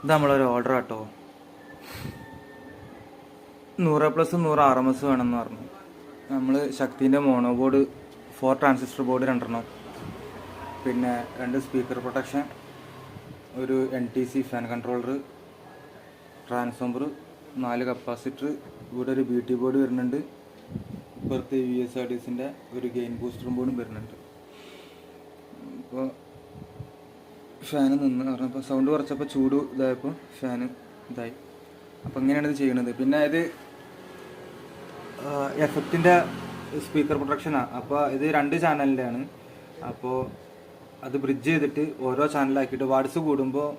ഇത് നമ്മളൊരു ഓർഡർ കേട്ടോ. 100+100 RMS വേണമെന്ന് പറഞ്ഞു. നമ്മൾ ശക്തിൻ്റെ മോണോ ബോർഡ് 4 ട്രാൻസിസ്റ്റർ ബോർഡ് 2 പിന്നെ 2 സ്പീക്കർ പ്രൊട്ടക്ഷൻ, ഒരു NTC fan controller, transformer, 4 capacitor, ഇവിടെ ഒരു BT ബോർഡ് വരുന്നുണ്ട്. ഇപ്പുറത്ത് VSRDസിൻ്റെ ഒരു ഗെയിൻ ബൂസ്റ്റർ ബോർഡും വരുന്നുണ്ട്. അപ്പോൾ ഫാന് നിന്ന് പറഞ്ഞപ്പോൾ സൗണ്ട് കുറച്ചപ്പോൾ ചൂട് ഇതായപ്പോൾ ഫാന് ഇതായി. അപ്പോൾ ഇങ്ങനെയാണ് ഇത് ചെയ്യണത്. പിന്നെ ഇത് എഫക്റ്റിൻ്റെ സ്പീക്കർ പ്രൊട്ടക്ഷനാണ്. അപ്പോൾ ഇത് 2 ചാനലിൻ്റെ ആണ്. അപ്പോൾ അത് ബ്രിഡ്ജ് ചെയ്തിട്ട് ഓരോ ചാനലാക്കിയിട്ട് വാട്സ് കൂടുമ്പോൾ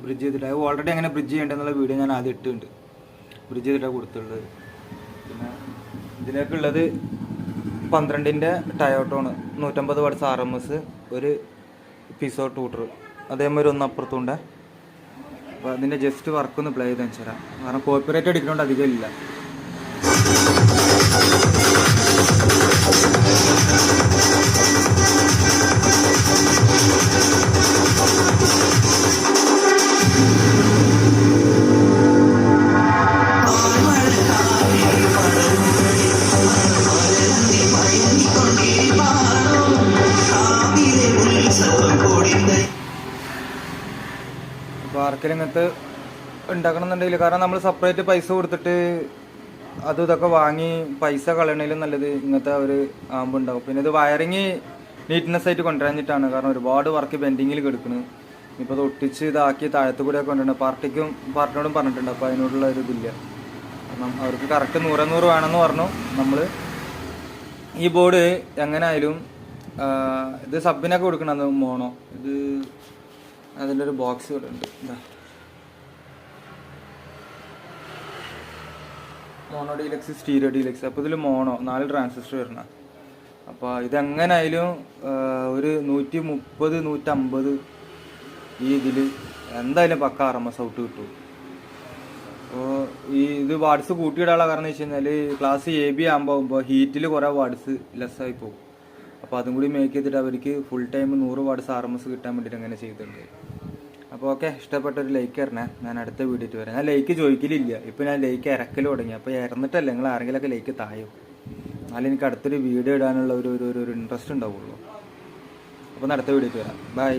ബ്രിഡ്ജ് ചെയ്തിട്ട്, അത് ഓൾറെഡി അങ്ങനെ ബ്രിഡ്ജ് ചെയ്യേണ്ടതെന്നുള്ള വീഡിയോ ഞാൻ ആദ്യം ഇട്ടിട്ടുണ്ട്. ബ്രിഡ്ജ് ചെയ്തിട്ടാണ് കൊടുത്തുള്ളത്. പിന്നെ ഇതിലേക്കുള്ളത് 12ൻ്റെ ടയോട്ടോണ് 150 വാട്ട്സ് RMS, ഒരു പീസോ ടൂട്ടർ, അതേമാതിരി ഒന്ന് അപ്പുറത്തുണ്ട്. അപ്പോൾ അതിൻ്റെ ജസ്റ്റ് വർക്കൊന്ന് പ്ലേ ചെയ്ത് വെച്ചു തരാം. കാരണം കോപ്പിറൈറ്റ് അടിക്കുന്നതുകൊണ്ട് അധികം ഇല്ല. അപ്പോൾ ആർക്കെങ്കിലും ഇങ്ങനത്തെ ഉണ്ടാക്കണം എന്നുണ്ടെങ്കിൽ, കാരണം നമ്മൾ സെപ്പറേറ്റ് പൈസ കൊടുത്തിട്ട് അതും ഇതൊക്കെ വാങ്ങി പൈസ കളയണേലും നല്ലത് ഇങ്ങനത്തെ ഒരു ആമ്പുണ്ടാവും. പിന്നെ ഇത് വയറിങ് നീറ്റ്നെസ് ആയിട്ട് കൊണ്ടുവരാഞ്ഞിട്ടാണ്. കാരണം ഒരുപാട് വർക്ക് പെൻഡിങ്ങിൽ കിടക്കുന്നു. ഇപ്പോൾ ഇത് ഒട്ടിച്ച് ഇതാക്കി താഴത്തു കൂടെയൊക്കെ കൊണ്ടുവരണം. പാർട്ടിനോടും പറഞ്ഞിട്ടുണ്ട്. അപ്പോൾ അതിനോടുള്ള ഒരു ഇതില്ല. കാരണം അവർക്ക് കറക്റ്റ് 100 വേണമെന്ന് പറഞ്ഞു. നമ്മൾ ഈ ബോർഡ് എങ്ങനെയായാലും ഇത് സബിനൊക്കെ കൊടുക്കണം. മോണോ ഇത് അതിൻ്റെ ഒരു ബോക്സ് ഇവിടെ ഉണ്ട്. Mono deluxe, stereo deluxe. അപ്പോൾ ഇതിൽ മോണോ 4 ട്രാൻസിസ്റ്റർ വരണം. അപ്പോൾ ഇതെങ്ങനായാലും ഒരു 130, 150 ഈ ഇതിൽ എന്തായാലും പക്ക RMS ഔട്ട് കിട്ടും. അപ്പോൾ ഇത് വാട്സ് കൂട്ടിയിടാനുള്ള കാരണം വെച്ച് കഴിഞ്ഞാൽ ക്ലാസ് AB ആകുമ്പോൾ ഹീറ്റിൽ കുറേ വാട്സ് ലെസ്സായി പോകും. അപ്പോൾ അതും കൂടി മേക്ക് ചെയ്തിട്ട് അവർക്ക് ഫുൾ ടൈം 100 വാട്സ് RMS കിട്ടാൻ വേണ്ടിയിട്ട് അങ്ങനെ ചെയ്തിട്ടുണ്ട്. അപ്പോൾ ഓക്കെ, ഇഷ്ടപ്പെട്ടൊരു ലൈക്ക് തരണേ. ഞാൻ അടുത്ത വീഡിയോയിട്ട് വരാം. ഞാൻ ലൈക്ക് ചോദിക്കലില്ല, ഇപ്പോൾ ഞാൻ ലൈക്ക് ഇറക്കൽ തുടങ്ങി. അപ്പോൾ ഇറന്നിട്ടല്ലേ നിങ്ങൾ ആരെങ്കിലുമൊക്കെ ലൈക്ക് തായോ, എന്നാലും എനിക്ക് അടുത്തൊരു വീഡിയോ ഇടാനുള്ള ഒരു ഇൻട്രസ്റ്റ് ഉണ്ടാവുള്ളൂ. അപ്പോൾ അടുത്ത വീഡിയോയിട്ട് വരാം. ബൈ.